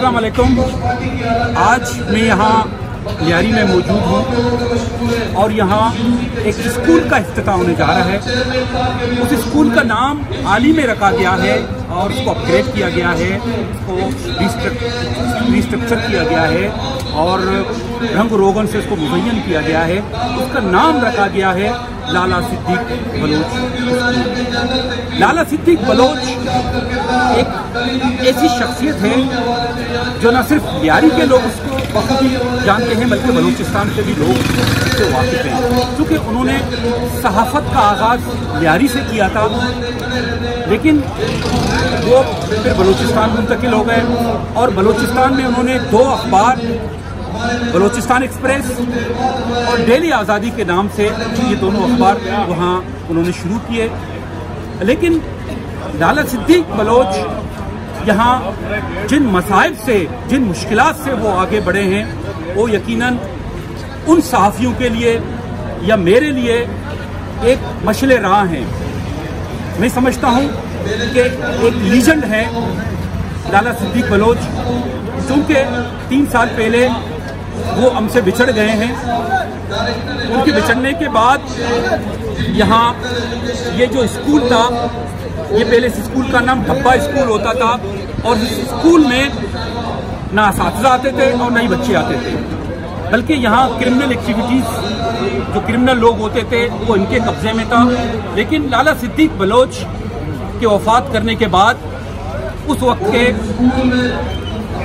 अस्सलाम वालेकुम। आज मैं यहाँ लियारी में मौजूद हूँ और यहाँ एक स्कूल का इफ्तिताह होने जा रहा है। उस स्कूल का नाम आली में रखा गया है और उसको अपग्रेड किया गया है, उसको रिस्ट्रक्चर किया गया है और रंग रोगन से उसको मुज़य्यन किया गया है। उसका नाम रखा गया है लाला सिद्दीक बलोच। लाला सिद्दीक बलोच एक ऐसी शख्सियत है जो न सिर्फ लियारी के लोग उसको बखूबी जानते हैं बल्कि बलूचिस्तान से भी लोग उससे वाकिफ हैं, क्योंकि उन्होंने सहाफ़त का आगाज़ लियारी से किया था, लेकिन वो फिर बलूचिस्तान मुंतकिल हो गए और बलूचिस्तान में उन्होंने 2 अखबार, बलूचिस्तान एक्सप्रेस और डेली आज़ादी के नाम से ये दोनों अखबार वहाँ उन्होंने शुरू किए। लेकिन लाला सिद्दीक बलोच यहाँ जिन मसाइब से, जिन मुश्किलात से वो आगे बढ़े हैं, वो यकीनन उन सहाफ़ियों के लिए या मेरे लिए एक मशले राह हैं। मैं समझता हूँ कि एक लीजेंड है लाला सिद्दीक बलोच, क्योंकि 3 साल पहले वो हमसे बिछड़ गए हैं। उनके बिछड़ने के बाद यहाँ ये जो स्कूल था, ये पहले इस स्कूल का नाम धब्बा स्कूल होता था और इस स्कूल में ना असातिज़ा आते थे और ना ही बच्चे आते थे, बल्कि यहाँ क्रिमिनल एक्टिविटीज़, जो क्रिमिनल लोग होते थे वो इनके कब्जे में था। लेकिन लाला सिद्दीक बलोच के वफ़ात करने के बाद उस वक्त के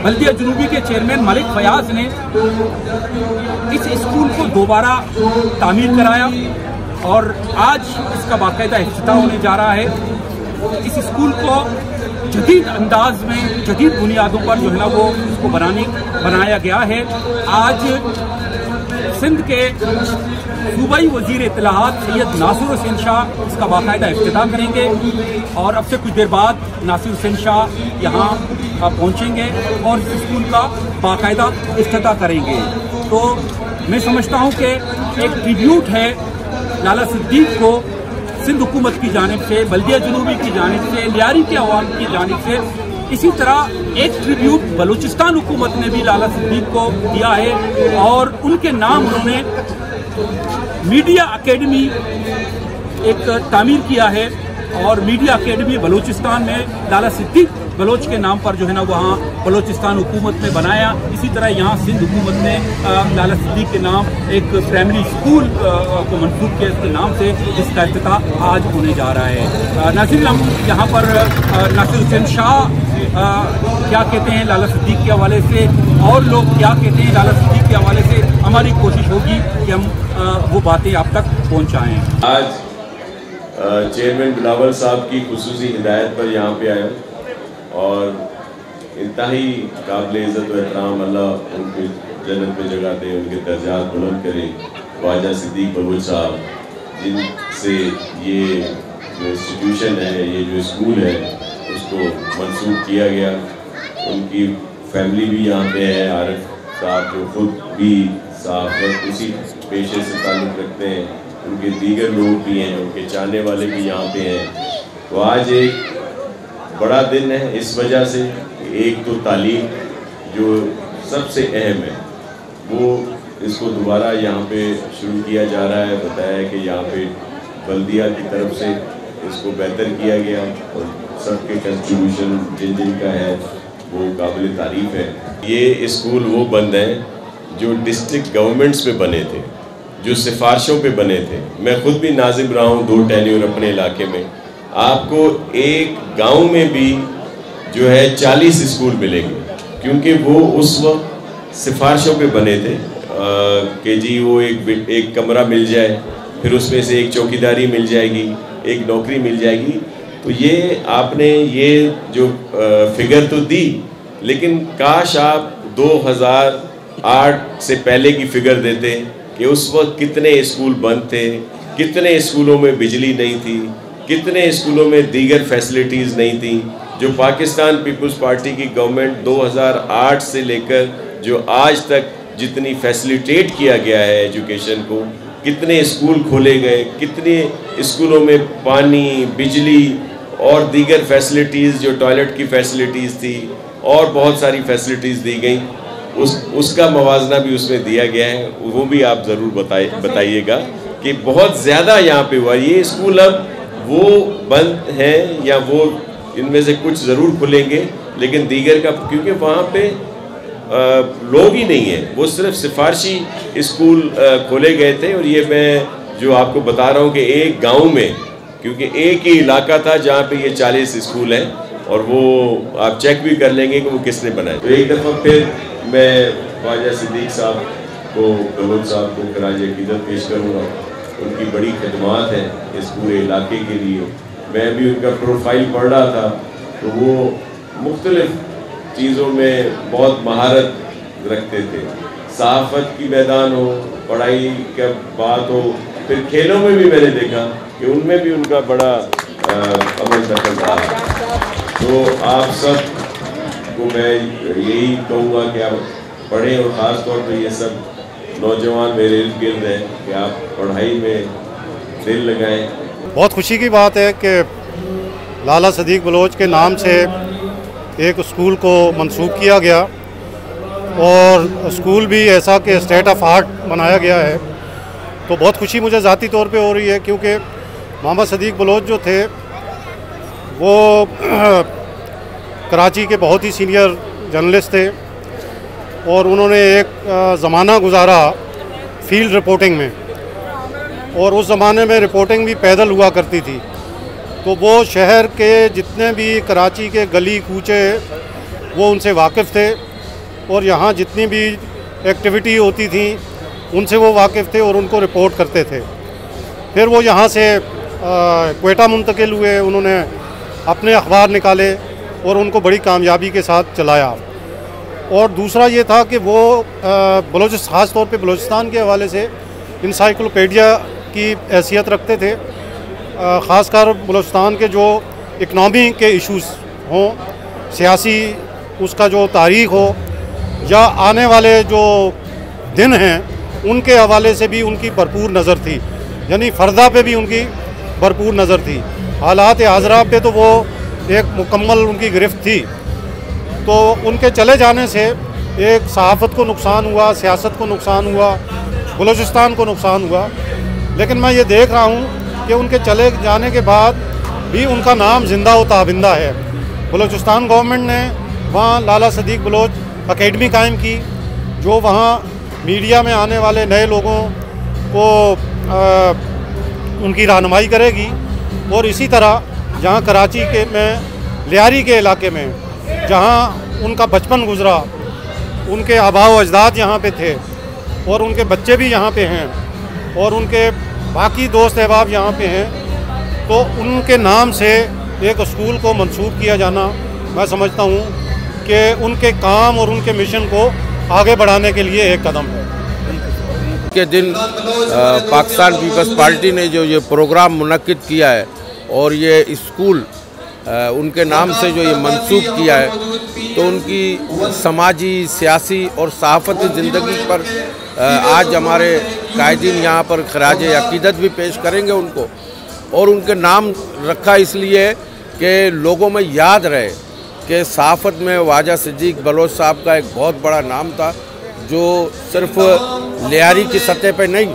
बल्दिया जुनूबी के चेयरमैन मलिक फयाज ने इस स्कूल को दोबारा तामीर कराया और आज इसका बाकायदा इफ्तिताह होने जा रहा है। इस स्कूल को जदीद अंदाज में, जदीद बुनियादों पर जो है ना वो इसको बनाया गया है। आज सिंध के सूबाई वजीर इत्तलाआत सैयद नासिर हुसैन शाह इसका बाकायदा इफ्तिताह करेंगे और अब से कुछ देर बाद नासिर हुसैन शाह यहाँ पहुँचेंगे और इस स्कूल का बाकायदा इफ्तिताह करेंगे। तो मैं समझता हूँ कि एक ट्रिब्यूट है लाला सिद्दीक को सिंध हुकूमत की जानिब से, बल्दिया जुनूबी की जानिब से, लियारी के अवाम की जानिब से। इसी तरह एक ट्रिब्यूट बलूचिस्तान हुकूमत ने भी लाला सिद्दीक को दिया है और उनके नाम उन्होंने मीडिया अकेडमी एक तामीर किया है और मीडिया अकेडमी बलूचिस्तान में लाला सिद्दीक बलोच के नाम पर जो है ना वहाँ बलूचिस्तान हुकूमत ने बनाया। इसी तरह यहाँ सिंध हुकूमत ने लाला सिद्दीक के नाम एक प्राइमरी स्कूल को मंसूब किया इसके नाम से, जिसका इफ्तिताह आज होने जा रहा है। नाज़रीन, हम यहाँ पर नासिर हुसैन शाह क्या कहते हैं लाला सिद्दीक के हवाले से और लोग क्या कहते हैं लाला सिद्दीक के हवाले से, हमारी कोशिश होगी कि हम वो बातें आप तक पहुँचाएँ। आज चेयरमैन बिलावल साहब की खुसूसी हिदायत पर यहाँ पे आया और इंतहाई काबिल इज़्ज़त व एहतराम, अल्लाह उनकी जन्नत में जगह दे, उनके दर्जात बुलंद करे। ख्वाजा सिद्दीक बलोच साहब, जिनसे ये जो इंस्टीट्यूशन है, ये जो स्कूल है, उसको मंसूब किया गया, उनकी फैमिली भी यहाँ पे है। आरिफ साहब जो खुद भी साहब उसी पेशे से ताल्लुक़ रखते हैं, उनके दीगर लोग भी हैं, उनके चाहने वाले भी यहाँ पे हैं। तो आज एक बड़ा दिन है इस वजह से, एक तो तालीम जो सबसे अहम है वो इसको दोबारा यहाँ पे शुरू किया जा रहा है। बताया कि यहाँ पे बल्दिया की तरफ से इसको बेहतर किया गया और सबके कंट्रीब्यूशन जिन जिन का है वो काबिल तारीफ़ है। ये स्कूल वो बंद हैं जो डिस्ट्रिक्ट गवर्नमेंट्स में बने थे, जो सिफारिशों पे बने थे। मैं खुद भी नाजिम रहा हूँ 2 टेन्योर अपने इलाके में। आपको एक गांव में भी जो है 40 स्कूल मिलेंगे, क्योंकि वो उस वक्त सिफारिशों पे बने थे कि जी वो एक कमरा मिल जाए, फिर उसमें से एक चौकीदारी मिल जाएगी, एक नौकरी मिल जाएगी। तो ये आपने ये जो फिगर तो दी, लेकिन काश आप 2008 से पहले की फिगर देते कि उस वक्त कितने स्कूल बंद थे, कितने स्कूलों में बिजली नहीं थी, कितने स्कूलों में दीगर फैसिलिटीज़ नहीं थी। जो पाकिस्तान पीपल्स पार्टी की गवर्नमेंट 2008 से लेकर जो आज तक जितनी फैसिलिटेट किया गया है एजुकेशन को, कितने स्कूल खोले गए, कितने स्कूलों में पानी, बिजली और दीगर फैसिलिटीज़, जो टॉयलेट की फैसिलिटीज़ थी और बहुत सारी फैसिलिटीज़ दी गई, उसका मवाजना भी उसमें दिया गया है, वो भी आप ज़रूर बताइएगा कि बहुत ज़्यादा यहाँ पे हुआ। ये स्कूल अब वो बंद हैं या वो इनमें से कुछ ज़रूर खुलेंगे, लेकिन दीगर का, क्योंकि वहाँ पे लोग ही नहीं है, वो सिर्फ सिफारशी स्कूल खोले गए थे। और ये मैं जो आपको बता रहा हूँ कि एक गांव में, क्योंकि एक ही इलाका था जहाँ पे ये 40 स्कूल हैं, और वो आप चेक भी कर लेंगे कि वो किसने बनाए। तो एक दफ़ा फिर मैं ख्वाजा सिद्दीक साहब को, बलोच साहब को खराज अकीदत पेश करूँगा। उनकी बड़ी खिदमात हैं इस पूरे इलाके के लिए। मैं भी उनका प्रोफाइल पढ़ रहा था, तो वो मुख्तलिफ़ चीज़ों में बहुत महारत रखते थे। सहाफ़त की मैदान हो, पढ़ाई का बात हो, फिर खेलों में भी मैंने देखा कि उनमें भी उनका बड़ा अमल दखल रहा है। तो आप सब को मैं यही कहूँगा कि आप पढ़ें, और ख़ास तौर पर ये सब नौजवान मेरे इर्द गिर्द हैं कि आप पढ़ाई में दिल लगाएं। बहुत खुशी की बात है कि लाला सदीक बलोच के नाम से एक स्कूल को मंसूब किया गया, और स्कूल भी ऐसा कि स्टेट ऑफ आर्ट बनाया गया है। तो बहुत खुशी मुझे ज़ाती तौर पे हो रही है, क्योंकि मोहम्मद सदीक बलोच जो थे वो कराची के बहुत ही सीनियर जर्नलिस्ट थे, और उन्होंने एक ज़माना गुजारा फील्ड रिपोर्टिंग में, और उस ज़माने में रिपोर्टिंग भी पैदल हुआ करती थी। तो वो शहर के जितने भी कराची के गली कूचे वो उनसे वाकिफ़ थे, और यहाँ जितनी भी एक्टिविटी होती थी उनसे वो वाकिफ़ थे और उनको रिपोर्ट करते थे। फिर वो यहाँ से क्वेटा मुंतकिल हुए, उन्होंने अपने अखबार निकाले और उनको बड़ी कामयाबी के साथ चलाया। और दूसरा ये था कि वो ख़ास तौर पे बलूचिस्तान के हवाले से इंसाइक्लोपीडिया की हैसियत रखते थे। ख़ासकर बलूचिस्तान के जो इकनॉमी के इश्यूज़ हों, सियासी उसका जो तारीख़ हो, या आने वाले जो दिन हैं उनके हवाले से भी उनकी भरपूर नज़र थी, यानी फ़र्दा पे भी उनकी भरपूर नज़र थी। हालात हाज़रा पे तो वो एक मुकम्मल उनकी गिरफ्त थी। तो उनके चले जाने से एक सहाफ़त को नुकसान हुआ, सियासत को नुकसान हुआ, बलूचिस्तान को नुकसान हुआ। लेकिन मैं ये देख रहा हूँ कि उनके चले जाने के बाद भी उनका नाम ज़िंदा व ताबिंदा है। बलूचिस्तान गवर्नमेंट ने वहाँ लाला सदीक बलोच अकेडमी कायम की, जो वहाँ मीडिया में आने वाले नए लोगों को उनकी रहनुमाई करेगी। और इसी तरह जहाँ कराची के में लियारी के इलाके में जहाँ उनका बचपन गुजरा, उनके आबा व अजदाद यहाँ पे थे, और उनके बच्चे भी यहाँ पे हैं, और उनके बाकी दोस्त अहबाब यहाँ पे हैं, तो उनके नाम से एक स्कूल को मंसूब किया जाना, मैं समझता हूँ कि उनके काम और उनके मिशन को आगे बढ़ाने के लिए एक कदम है। के दिन पाकिस्तान पीपल्स पार्टी ने जो ये प्रोग्राम मुनक्किद किया है और ये स्कूल उनके नाम से जो ये मंसूब किया है, तो उनकी समाजी, सियासी और सहाफ़ती ज़िंदगी पर आज हमारे कायदीन यहाँ पर खराज अकीदत भी पेश करेंगे उनको। और उनके नाम रखा इसलिए कि लोगों में याद रहे कि सहाफ़त में ख्वाजा सिद्दीक बलोच साहब का एक बहुत बड़ा नाम था, जो सिर्फ लियारी की सतह पर नहीं,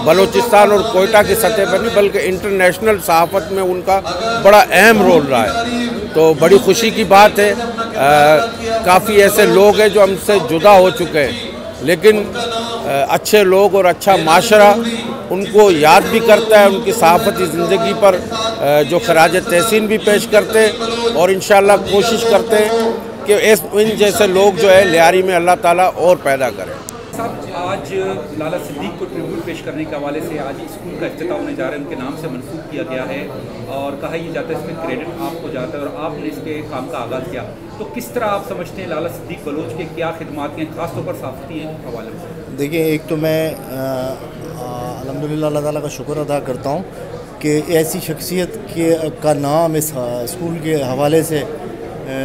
बलूचिस्तान और कोयटा की सतह पर नहीं, बल्कि इंटरनेशनल सहाफ़त में उनका बड़ा अहम रोल रहा है। तो बड़ी खुशी की बात है। काफ़ी ऐसे लोग हैं जो हमसे जुदा हो चुके हैं, लेकिन अच्छे लोग और अच्छा माशरा उनको याद भी करता है, उनकी सहाफ़ती ज़िंदगी पर जो खराज तहसीन भी पेश करते हैं, और इंशाअल्लाह कोशिश करते हैं कि इन जैसे लोग जो है लियारी में अल्लाह ताला और पैदा करें। साहब, आज लाला सिद्दीक को ट्रिब्यूट पेश करने के हवाले से आज स्कूल का इफ्तिताह होने जा रहा है, उनके नाम से मंसूब किया गया है, और कहा यह जाता है इसमें क्रेडिट आपको जाता है, और आपने इसके काम का आगाज़ किया। तो किस तरह आप समझते हैं लाला सिद्दीक बलोच के क्या खिदमात हैं, ख़ासतौर पर सहाफ़ती हवाले से? देखिए, एक तो मैं अल्हम्दुलिल्लाह अल्लाह ताला का शुक्र अदा करता हूँ कि ऐसी शख्सियत का नाम इस स्कूल के हवाले से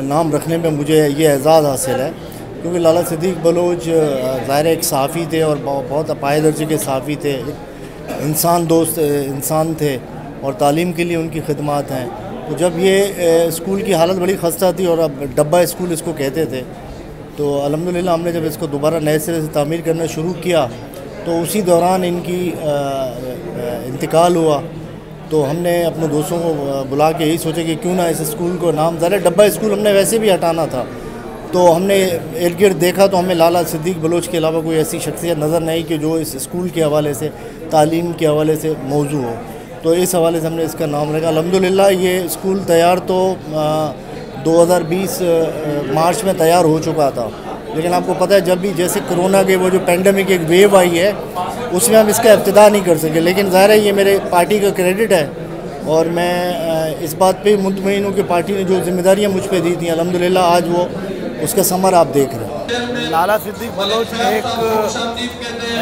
नाम रखने में मुझे ये एज़ाज़ हासिल है, क्योंकि लाला सिद्दीक बलोच ज़ाहिर एक सहाफ़ी थे और बहुत अपाए दर्जे के सहाफ़ी थे, इंसान दोस्त इंसान थे, और तालीम के लिए उनकी खिदमात हैं। तो जब ये स्कूल की हालत बड़ी खस्ता थी और अब डब्बा स्कूल इसको कहते थे, तो अल्हम्दुलिल्लाह हमने जब इसको दोबारा नए सिरे से तामीर करना शुरू किया तो उसी दौरान इनकी इंतकाल हुआ। तो हमने अपने दोस्तों को बुला के यही सोचा कि क्यों ना इस स्कूल को नाम, ज़रा डब्बा स्कूल हमने वैसे भी हटाना था, तो हमने इर्द गिर्द देखा तो हमें लाला सिद्दीक बलोच के अलावा कोई ऐसी शख्सियत नज़र नहीं कि जो इस स्कूल के हवाले से, तालीम के हवाले से मौजू हो। तो इस हवाले से हमने इसका नाम रखा। अल्हम्दुलिल्लाह ये स्कूल तैयार तो 2020 मार्च में तैयार हो चुका था, लेकिन आपको पता है जब भी जैसे कोरोना के वो जो पेंडेमिक एक वेव आई है उसमें हम इसका इब्तिदा नहीं कर सके, लेकिन ज़ाहिर है ये मेरे पार्टी का क्रेडिट है और मैं इस बात पे मुतमईन हूँ कि पार्टी ने जो जिम्मेदारियाँ मुझ पे दी थी अल्हम्दुलिल्लाह आज वो उसका समर आप देख रहे हैं। लाला सिद्दीक बलोच एक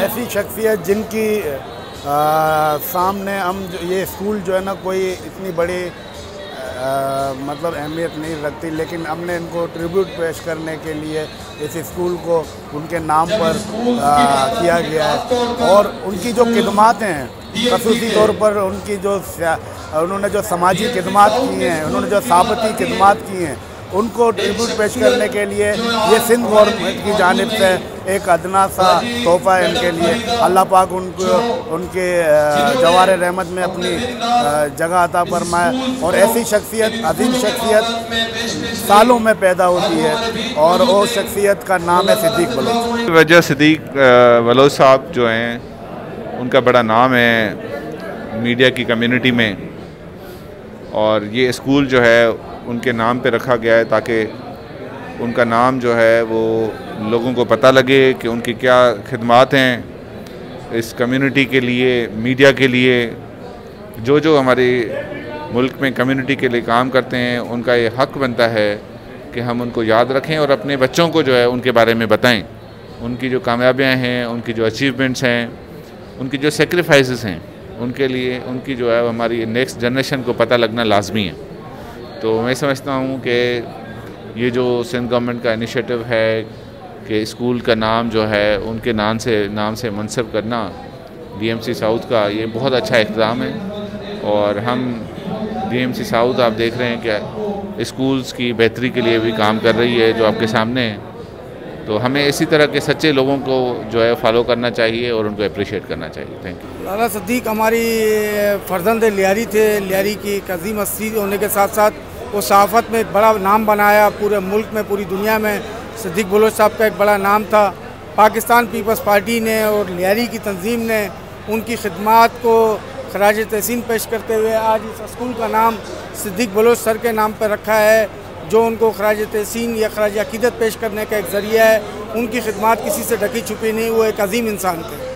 ऐसी शख्सियत जिनकी सामने हम ये स्कूल जो है ना कोई इतनी बड़ी मतलब अहमियत नहीं रखती, लेकिन हमने इनको ट्रिब्यूट पेश करने के लिए इस स्कूल को उनके नाम पर किया गया है। और उनकी जो खिदमात हैं, ख़ुसूसी तौर पर उनकी जो उन्होंने जो समाजी खिदमात की हैं, उन्होंने जो साबती खिदमात की हैं, उनको ट्रिब्यूट पेश करने के लिए ये सिंध गवर्नमेंट की जानिब से एक अदना सा तोहफ़ा है इनके लिए। अल्लाह पाक उनको उनके जवार रहमत में अपनी जगह अता फरमाए और ऐसी शख्सियत, अजीम शख्सियत सालों में पैदा होती है और वो शख्सियत का नाम है सिद्दीक बलोच। वजह सिद्दीक बलोच साहब जो हैं उनका बड़ा नाम है मीडिया की कम्युनिटी में, और ये स्कूल जो है उनके नाम पे रखा गया है ताकि उनका नाम जो है वो लोगों को पता लगे कि उनकी क्या खिदमात हैं इस कम्युनिटी के लिए, मीडिया के लिए। जो हमारे मुल्क में कम्युनिटी के लिए काम करते हैं उनका ये हक़ बनता है कि हम उनको याद रखें और अपने बच्चों को जो है उनके बारे में बताएं, उनकी जो कामयाबियाँ हैं, उनकी जो अचीवमेंट्स हैं, उनकी जो सेक्रीफाइसेस हैं, उनके लिए उनकी जो है हमारी नेक्स्ट जनरेशन को पता लगना लाजमी है। तो मैं समझता हूँ कि ये जो सिंध गवर्नमेंट का इनिशिएटिव है कि स्कूल का नाम जो है उनके नाम से मनसब करना डीएमसी साउथ का, ये बहुत अच्छा इक़दाम है। और हम डीएमसी साउथ आप देख रहे हैं कि स्कूल्स की बेहतरी के लिए भी काम कर रही है जो आपके सामने है। तो हमें इसी तरह के सच्चे लोगों को जो है फॉलो करना चाहिए और उनको अप्रिशिएट करना चाहिए। Thank you. लाला सिद्दीक हमारी फर्जंद लियारी थे। लियारी की एक अजीम हस्ती होने के साथ साथ वो सहाफ़त में एक बड़ा नाम बनाया, पूरे मुल्क में, पूरी दुनिया में सिद्दीक बलोच साहब का एक बड़ा नाम था। पाकिस्तान पीपल्स पार्टी ने और लियारी की तंजीम ने उनकी खिदमात को खराज तहसीन पेश करते हुए आज इस स्कूल का नाम सिद्दीक बलोच सर के नाम पर रखा है, जो उनको खराज तहसीन या खराज अकीदत पेश करने का एक ज़रिया है। उनकी खिदमात किसी से ढकी छुपी नहीं, वो एक अजीम इंसान थे।